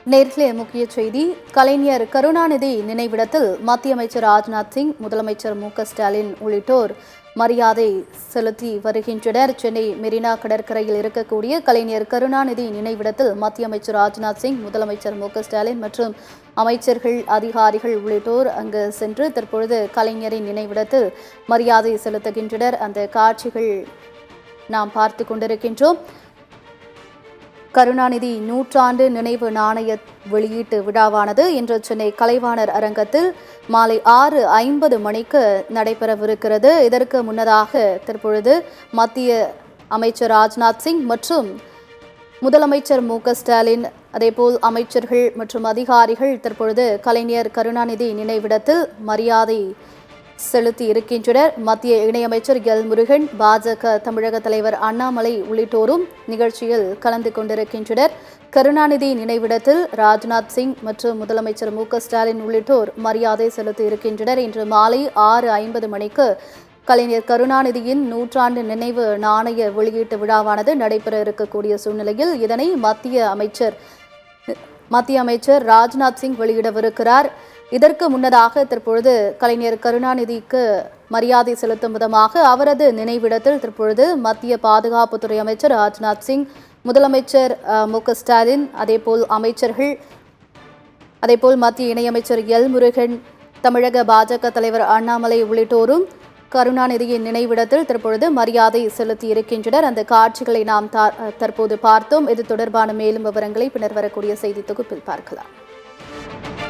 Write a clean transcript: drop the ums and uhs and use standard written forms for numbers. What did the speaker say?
நேர்களே முக்கிய செய்தி. கலைஞர் கருணாநிதி நினைவிடத்தில் மத்திய அமைச்சர் ராஜ்நாத் சிங், முதலமைச்சர் மு.க.ஸ்டாலின் உள்ளிட்டோர் மரியாதை செலுத்தி வருகின்றனர். சென்னை மெரினா கடற்கரையில் இருக்கக்கூடிய கலைஞர் கருணாநிதி நினைவிடத்தில் மத்திய அமைச்சர் ராஜ்நாத் சிங், முதலமைச்சர் மு.க.ஸ்டாலின் மற்றும் அமைச்சர்கள், அதிகாரிகள் உள்ளிட்டோர் அங்கு சென்று தற்பொழுது கலைஞரின் நினைவிடத்தில் மரியாதை செலுத்துகின்றனர். அந்த காட்சிகள் நாம் பார்த்து கொண்டிருக்கின்றோம். கருணாநிதி நூற்றாண்டு நினைவு நாணய வெளியீட்டு விழாவானது இன்று சென்னை கலைவாணர் அரங்கத்தில் மாலை 6:50 மணிக்கு நடைபெறவிருக்கிறது. இதற்கு முன்னதாக தற்பொழுது மத்திய அமைச்சர் ராஜ்நாத் சிங் மற்றும் முதலமைச்சர் மு.க.ஸ்டாலின், அதேபோல் அமைச்சர்கள் மற்றும் அதிகாரிகள் தற்பொழுது கலைஞர் கருணாநிதி நினைவிடத்தில் மரியாதை செலுத்தி இருக்கின்றனர். மத்திய இணையமைச்சர் எல் முருகன், பாஜக தமிழக தலைவர் அண்ணாமலை உள்ளிட்டோரும் நிகழ்ச்சியில் கலந்து கொண்டிருக்கின்றனர். கருணாநிதி நினைவிடத்தில் ராஜ்நாத் சிங் மற்றும் முதலமைச்சர் மு.க.ஸ்டாலின் உள்ளிட்டோர் மரியாதை செலுத்தி இருக்கின்றனர். இன்று மாலை 6:50 மணிக்கு கலைஞர் கருணாநிதியின் நூற்றாண்டு நினைவு நாணய வெளியீட்டு விழாவானது நடைபெற இருக்கக்கூடிய சூழ்நிலையில் இதனை மத்திய அமைச்சர் ராஜ்நாத் சிங் வெளியிடவிருக்கிறார். இதற்கு முன்னதாக தற்பொழுது கலைஞர் கருணாநிதிக்கு மரியாதை செலுத்தும் விதமாக அவரது நினைவிடத்தில் தற்பொழுது மத்திய பாதுகாப்புத்துறை அமைச்சர் ராஜ்நாத் சிங், முதலமைச்சர் மு.க.ஸ்டாலின், அதேபோல் அமைச்சர்கள், அதேபோல் மத்திய இணையமைச்சர் எல் முருகன், தமிழக பாஜக தலைவர் அண்ணாமலை உள்ளிட்டோரும் கருணாநிதியின் நினைவிடத்தில் தற்பொழுது மரியாதை செலுத்தி இருக்கின்றனர். அந்த காட்சிகளை நாம் தற்போது பார்த்தோம். இது தொடர்பான மேலும் விவரங்களை பின்னர் வரக்கூடிய செய்தி தொகுப்பில் பார்க்கலாம்.